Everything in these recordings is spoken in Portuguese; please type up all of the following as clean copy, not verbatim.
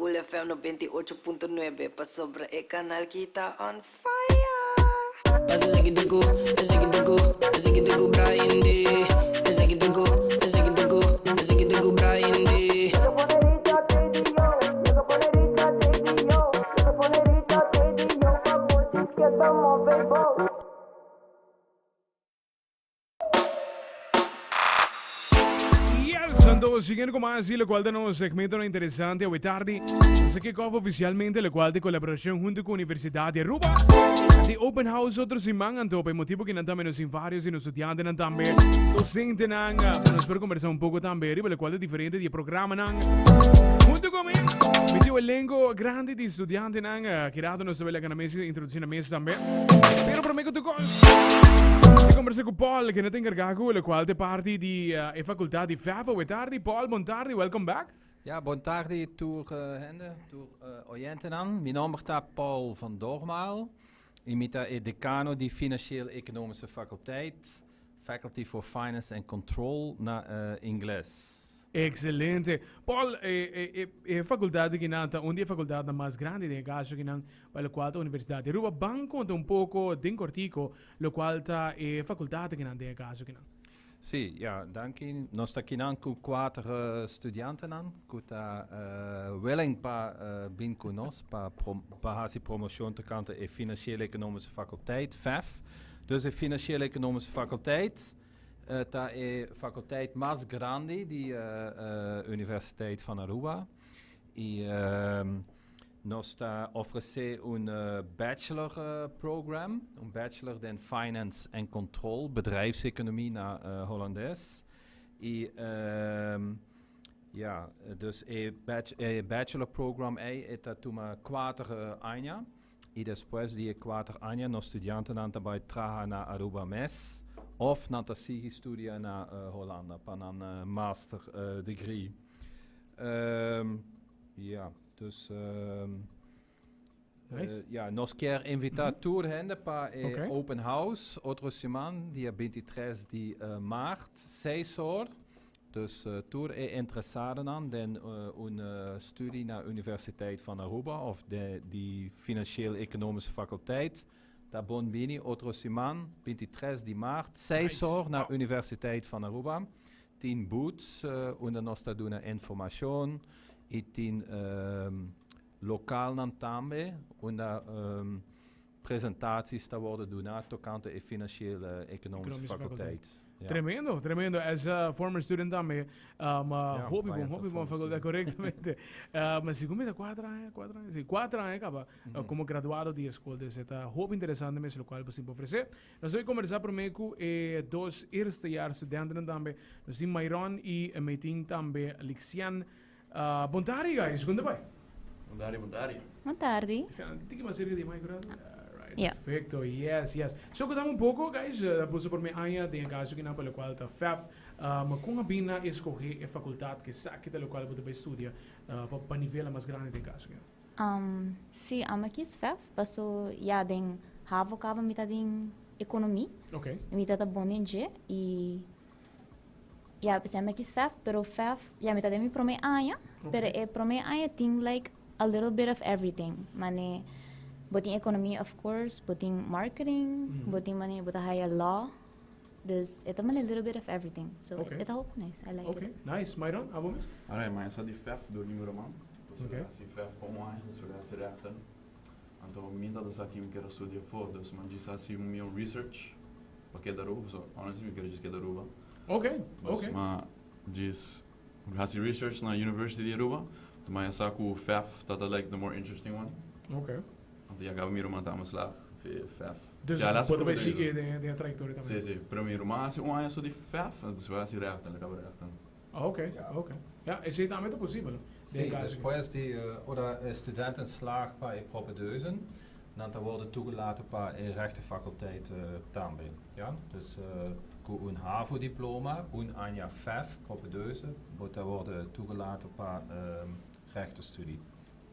Cool FM 98.9 pa sobre e canal kita on fire. Esse aqui de go, esse aqui de go, esse aqui de go Brian D. Esse aqui de go, esse aqui de go, esse aqui de go Brian D. Então, seguindo com mais, o qual tem um segmento interessante hoje tarde. Se que cobre oficialmente o qual de colaboração junto com a Universidade de Aruba. De Open House, outros semana, então, por motivo que não também nos vários e nos estudantes não também. Docentes não, nós para conversar pouco também, sobre o qual é diferente de programa não. Junto comigo, me tive um elenco grande de estudantes não, que dado nos saber que na mesa, introduzindo a mesa também. Pero para mim que tu se conversa com o Paul, que não tem encargado, o qual é parte da faculdade de FEF, hoje tarde. Paul, boa tarde, welcome back. Ja, boa tarde, tour Hende, tour Orienten aan. Mijn naam is Paul van Dormaal. Ik ben decano de Financieel-Economische Faculteit, Faculty for Finance and Control, na inglês. Excelente. Paul, faculdade que não, onde é a faculdade mais grande de caso que não, pela qual a Universidade de Aruba, banco um pouco de cortico, lo qual é faculdade que não de caso que não. Sim, ja, dank je. Nós estamos aqui com 4 estudantes que willing para vir conosco para fazer promoção de kant de Financieel-Economische Faculteit, FEF. Dus de Financieel-Economische Faculteit é a faculdade mais grande da Universidade van Aruba. E nós oferecemos bachelor program, bachelor in Finance and Control, bedrijfseconomie na Hollandes. E ja, dus bachelor program é uma 4 anos. E depois de 4 anos, nós estudantes também trabalham na Aruba MES, ou na seguir estudar na Holanda para um master degree. Ja. Dus ja, nós queremos invitar todos para Open House, outra semana, dia 23 de maart, 6 horas. Dus todos interessados em uma studie na Universiteit van Aruba, of de Financieel-Economische Faculteit. Da bon bini, outra semana, 23 de maart, 6 horas na Universiteit van Aruba. 10 booths, onde nós damos informação. E tem local também, onde apresentações worden gedaan tocante a Financieel-Economische Faculteit. Ja. Tremendo, tremendo. As a former student também, hobby bom faculdade corretamente. Mas como é 4 anos, 4 anos, acaba como graduado de escola, desse hobby interessante mesmo, o qual você pode oferecer. Nós vamos conversar primeiro com 2 eerste jaar estudantes também, nós temos Myron e Metin também, Lixian. Boa tarde, guys. Como vai? Boa tarde. Tem uma série de micro. Yeah. Perfeito, yes. So, contamos pouco, guys. Por por minha área, tem caso que não pelo qual está FEF. Mas como a bina escolher a faculdade que sabe pelo qual você vai estudar para nível mais grande de caso? Sim, aqui é FEF. Passo já tem havo cava mitad em economia. Ok. Mitad bom em G e ja, pensei que FEF, pero FEF, ja, met dat pro me anja, pero pro me anja ting like a little bit of everything. Mane, boting economy of course, boting marketing, boting mane, botahaya law. Dus ito man a little bit of everything. So ito hope nice, I like it. Nice, Myron, abo mes? Alright, mas só de FEF do número man. Okay. Se FEF como é, se reata. Então, minha das aqui me quero estudar for, dus man diz assim meu research, porque da Aruba, so honestly me quero dizer que da Aruba. Ok. Maar diz, has the research na University de Aruba, mas essa com o FEF, that like the more interesting one. Ok. Want ja, gaan we meer aan slag, FEF. Dus ja, pode ver seguir de trajectória também. Sim, primeiro, mas um ano só de FEF, dus vai se reata, acaba reata. Ok. Ja, is het daarmee possível? Sim, depois de studenten slagen para propeduizen, dan worden toegelaten para a rechtenfaculteit também. Ja? Dus com HAVO-diploma, anja FEF, propeduizen, worden toegelaten para rechtenstudie.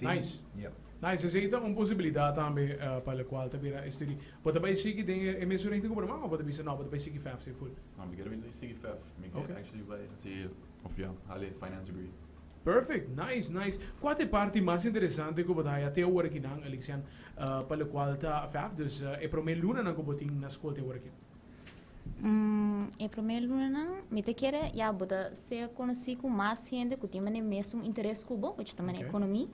Nice. Ja. Nice, is então uma possibilidade também para a qual também estudar. Pode vai seguir de emissão de programa ou pode não, pode vai seguir FEF se full. Nou, we get into FEF. Ik actually bij, zie of ja, halen finance degree. Perfect, nice, nice. Qual é a parte mais interessante que você até agora aqui na Alexian, para a qual está FEF, dus é para mim luna na que você tem na escola até agora aqui? E primeiro não, me te quer já bota ser conhecido com mais gente que tem mane mesmo interesse cubo, which também Okay. economia.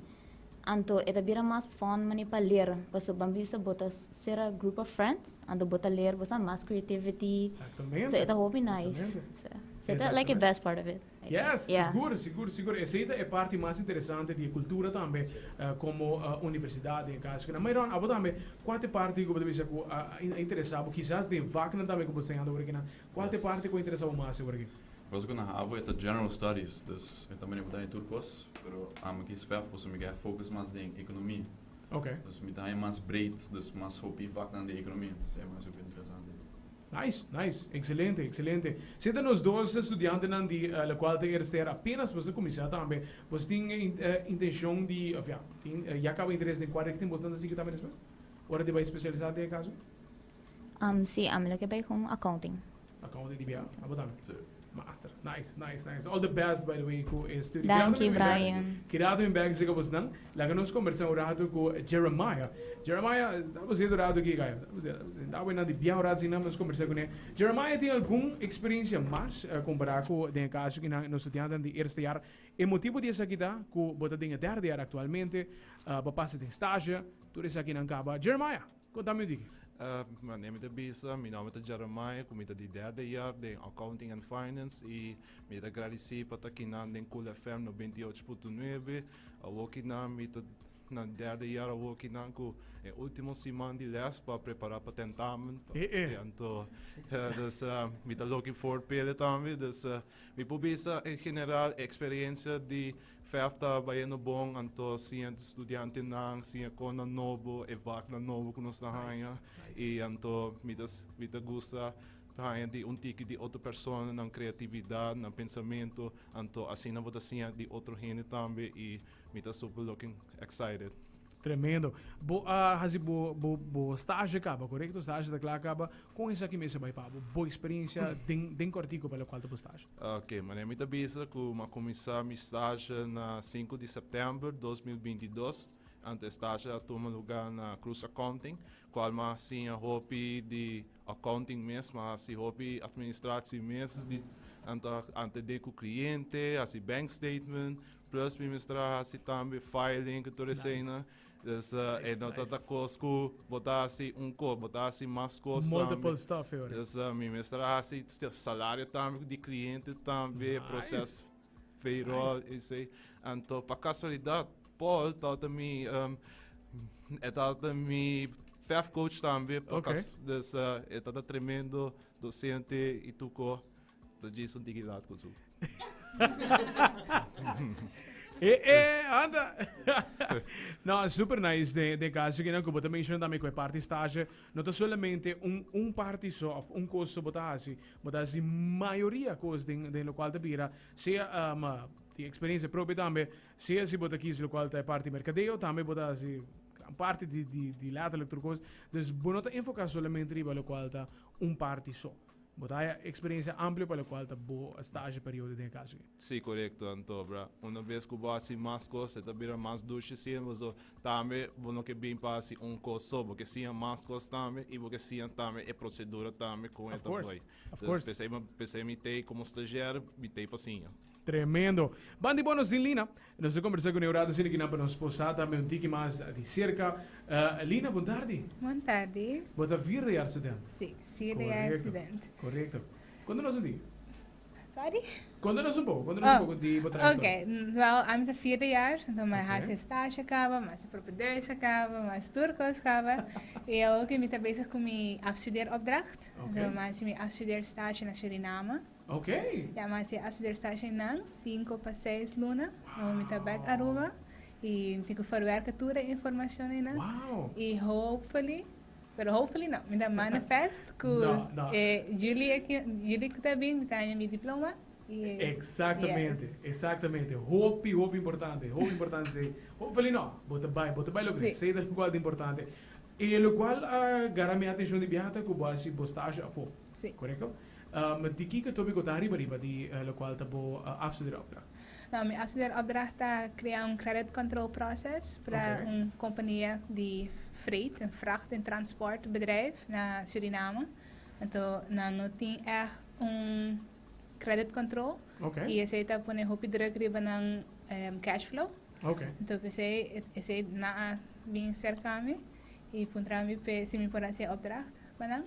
Anto é bira mais fun mane para ler, para bambisa bota ser a group of friends, anto bota ler, bota mais creativity. Exatamente. So it's hobby nice. Exatamente. So that's like the best part of it. I think. Yes, Yeah. seguro. Essa é a parte mais interessante da cultura também, como universidade, em caso que na maioria, abo também, qual é a parte que você diz que interessava, quizás de vacina também que você anda agora, qual é a parte que interessava mais agora aqui? Mas que na Avo é General Studies, dus eu também vou dar em turcos, pero aqui is FEF, dus me quer fokus mais em economia. Ok, Dus me dá mais breed, dus mais hopi vak na de economia, dus é mais super interessante. nice, excelente. Sendo nós dois estudantes na qual te eerste era apenas você começar também, você tem intenção de, já acaba interesse em qual é que tem você na seguir também depois? Ora de vai especializar em caso? Sim, I'm looking by com accounting. Accounting de BA, abo também. Sim. Master, nice. All the best, by the way, com este estudo. Thank you, Brian. Kirado em bag se kapos nang, laga nos conversa um rato com Jeremiah. Jeremiah, estava sendo rato aqui, cara. Estava na de bem rato assim, nos conversa com ele. Jeremiah tem alguma experiência mais comparado com o caso que nós estudamos de eerste jaar. E motivo dessa aqui tá, que bota tem derde jaar atualmente, para passar de estágio, tudo isso aqui não acaba. Jeremiah, conta-me disso. Mijn naam is Bisa, mijn naam is Jeremiah, ik ben de derde jaar in Accounting and Finance e me agradeço para aqui na Cool FM 98.9. Eu aqui na derde jaar, eu aqui na o último semana de les para preparar para tentamen. Então, dus me está looking forward para ele também. Dus me publica em geral experiência de FEF tá baiano bom, então sim estudante não, sim com na novo, e vac na novo que nós tá hanya, e então me tá gusta hanya de tique de outra pessoa na criatividade, na pensamento, então assim não vou assim de outro gente também e me tá super looking excited. Tremendo. Bo estágio acaba, correto? Estágio da acaba com isso aqui mesmo vai para boa experiência den cortico pelo qual tu estágio. Ok, mas é muito bisa que eu começar meu estágio na 5 de setembro de 2022. Ante estágio toma lugar na Cruz Accounting, qual mas sim a hobby de accounting mesmo, assim hobby administração mesmo, ante de com o cliente, assim bank statement, plus ministrar assim também filing que toda cena. Dus en dat dat kost botar assim botar assim mais coisas. Multiple stuff, eu. Dus me mostrar assim salário também de cliente também, processo payroll e sei. Então, para casualidade, Paul também me FEF coach também, dus tá tremendo docente e tu diz dignidade com isso. Anda! No, super nice de caso que não que também também com a parte estágio, não é somente parte só, curso botar assim maioria coisa de lo qual te vira, seja de experiência própria também, seja se botar aqui lo qual te parte mercadeo, também botar assim parte de lado outra coisa, dus não te enfocar somente riba lo qual tá parte só. Botar a experiência ampla para a qual está boa estágio período de caso. Sim, correto, então, bra. Uma vez que você mais coisas, também mais duche sim, mas também não que bem passe curso só, porque sim mais coisas também e porque sim também é procedura também com essa boy. Of course. Pensei me tem como estagiário, me tem passinha. Tremendo. Bandi bônus em Lina. Nós vamos conversar com o Eurado Cine que não para nos posar também tique mais de cerca. Lina, boa tarde. Boa tarde. Bota vir de estudante. Sim, vierde jaar student. Correto. Quando nós um dia? Sorry? Quando nós um pouco de botar. Oké, wel, aan het vierde jaar, então mijn HC stage acaba, mijn propedeus acaba, mijn turcos acaba. E eu ook me bezig com mijn afstudeeropdracht. Então, mijn afstudeerstage na Suriname. Ok. Ja, mas eu afstudeerstage na 5 para 6 luna. Eu me back Aruba. E tenho que verwerken toda a informação aí, né? Wow. E hopefully não, me dá manifest que jullie que tá bem, me dá meu diploma. Exatamente. Hope importante. Hopefully não. Bota bem logo. Sei da qual é importante. E o qual gara minha atenção de viagem que base postage afo. Sim. Correto? Mas de que tu me contar riba de o qual tá bo afstudeer opdracht. Nou, mijn afstudeeropdracht creëer een credit control proces voor een compagnie die freight, een vracht- en transportbedrijf naar Suriname. En toen noteer echt een credit control. E esse aí tá pondo roupa druk riba ng cashflow. Então pensei, esse na bem cercame e puntrami pe se me por se opdracht manang.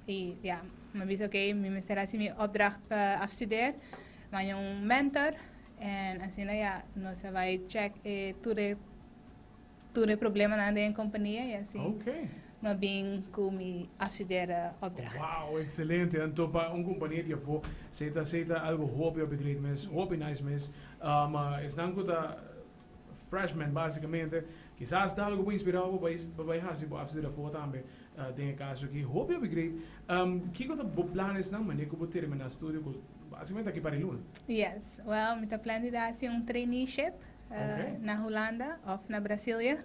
E ja, maar bis oké, me será se me opdracht para afstudeer, maar een mentor en assim ja, nós vai check tudo problema na de companhia e assim. Maar bem com me afstudeer opdracht. Wow, excelente. Então, para uma companhia de avô, seita algo hobby op begrepen mes, hobby nice mes, maar is dan goed freshman basicamente, quizás dá algo inspirado para hasi para afstudeer avô também. Tem caso que hobby op begrepen. Que coisa bo planos não, mas nem como terminar estudo, basicamente aqui para Luna. Yes, well, met de plan die daar is een traineeship naar Hollanda of naar Brazilië.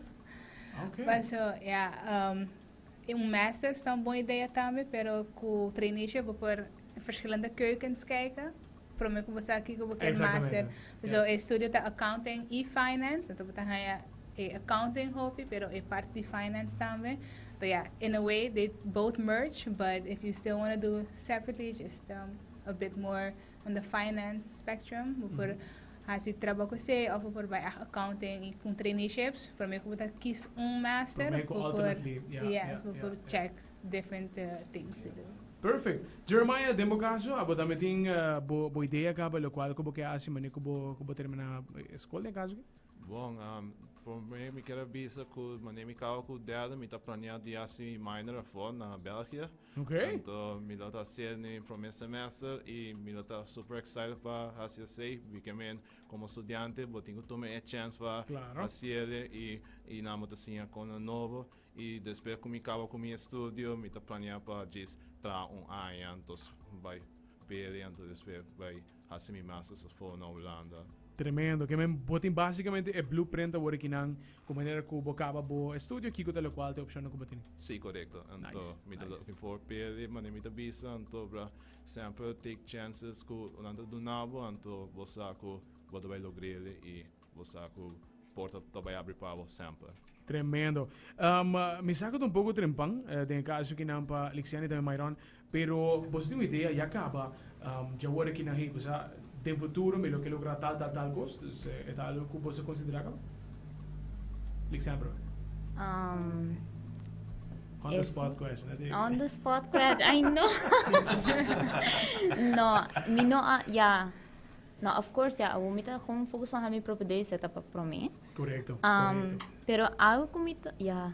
Maar zo, ja, een master is dan een boa ideia também, pero com traineeship voor verschillende keukens kijken. Para mim, como aqui, como que master. So, eu estudo de accounting e finance, então botar aí accounting hobby, pero é parte de finance também. But yeah, in a way, they both merge, but if you still want to do separately, just a bit more on the finance spectrum, por assim trabalho com você, ou por vai accounting e com traineeships, para mim como tá quis master, por check different things to do. Perfect. Jeremiah, demo caso, abo também tem boa ideia acaba lo qual como que assim maneira como terminar a escola em caso. Bom, por mim me quero bisa com maneira cao com dela, me tá planeando de assim minor for na Bélgica. Então, me lá tá sendo no primeiro semestre e me lá tá super excited para assim sei, porque como estudante, vou ter que tomar a chance para fazer e na moto assim com o novo e depois que me acaba com meu estúdio, me tá planeando para just tra ano, então vai perder, então depois vai assim me master se for na Holanda. Tremendo, que botin basicamente é blueprint agora que não como maneira que o bocava bo estúdio que o qual te opção no combater. Sim, correto. Então, me tá looking for perder, mas me tá visa, então para sempre take chances com o nada do nabo, então você vai lograr e você porta também abre para você sempre. Tremendo. Me saco um pouco trempang, tem caso que não para Lixiani também Myron, pero você tem uma ideia já acaba já agora que não é, você tem futuro, me lo que logra tal coisa, é algo que você considera como? Lixiani, bro. On the spot question. On the spot question, I know. No, me no, yeah. No, of course, yeah, eu me tá com focus na minha própria ideia, setup para mim. Correto. Pero algo que me tá, yeah,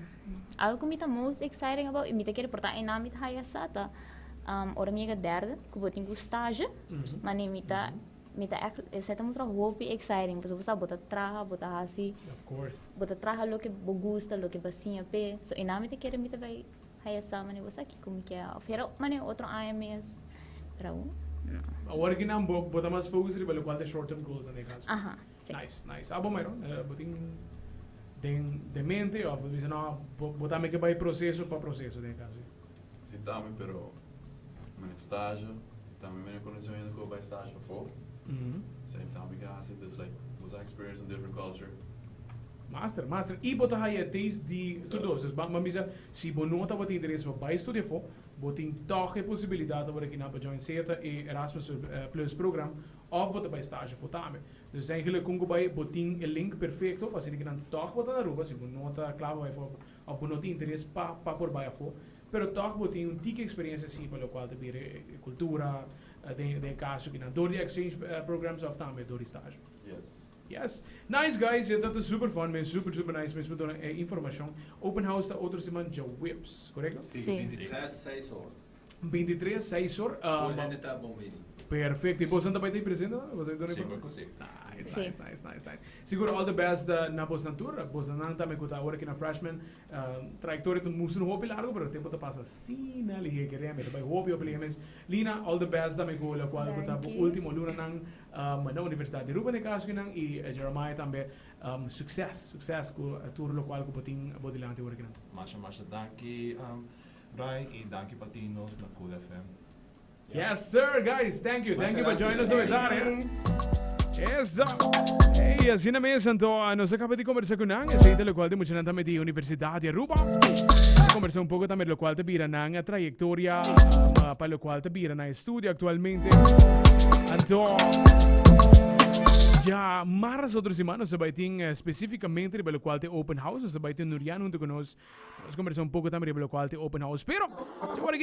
algo que me tá most exciting about, me tá querer portar em nome da high sata. Ora minha derde, que eu tenho estágio, mas me tá essa muito hobby exciting, porque você bota traha, bota assim. Of course. Bota traha lo que gosta, lo que basinha pe. So em nome da querer me tá vai high sata, mas você aqui como que é. Pero mas outro AMS para o agora que não bota mais focus pelo qual tem short term goals na caso. Sim. Nice. Abo Myron, botin de mente ou você não botar me que vai processo para processo na caso. Sim, também, pero meu estágio, também meu conhecimento que eu vai estágio for. Same time because it is like was I experience in different culture. Master. E botar aí até de tudo isso. Mas misa se bonota você tem interesse para estudar for, botin toch a possibilidade para que na para join CETA e Erasmus Plus program of botar para estágio for também. Dus eigenlijk kun je bij botin een link perfecto, para que não toch botar na Aruba, se bonota claro vai for, ou bonota interesse para por baixo for, pero toch botin um tique experiência sim pelo qual te vire cultura de caso que na door die exchange programs of também door die stage. Yes. Nice guys, dat is super fun, man. Super nice. Mas met informação. Open house da outra semana já whips, correto? Sim. 23 horas. 23 horas. Ainda tá bom mesmo. Perfeito. E você também tem presente? Você tem Sim, consigo. Nice. Seguro all the best na Bostantura. Bostanang também que tá agora aqui na freshman. Trajectória tu musu no hobby largo, pero o tempo tá passa assim na liga que realmente vai hobby o mas Lina all the best também com a qual que tá o último luna nang na Universidade de Aruba ne caso que nang e Jeremiah também sucesso com a tour lo qual que botin bodilante agora que nang. Masha danki Rai e danki patinos na Cool FM. Yes, sir, guys. Thank you for joining us over there. Eso. E assim na mesa, então, nós acabamos de conversar com nang, assim, pelo qual temos na também de Universidade de Aruba. Conversar um pouco também pelo qual te vira nang a trajetória, pelo qual te vira na estudo atualmente. Então, já mais outras semanas se vai ter especificamente pelo qual te open house, se vai ter Nurian junto com nós. Nós conversamos um pouco também pelo qual te open house. Pero,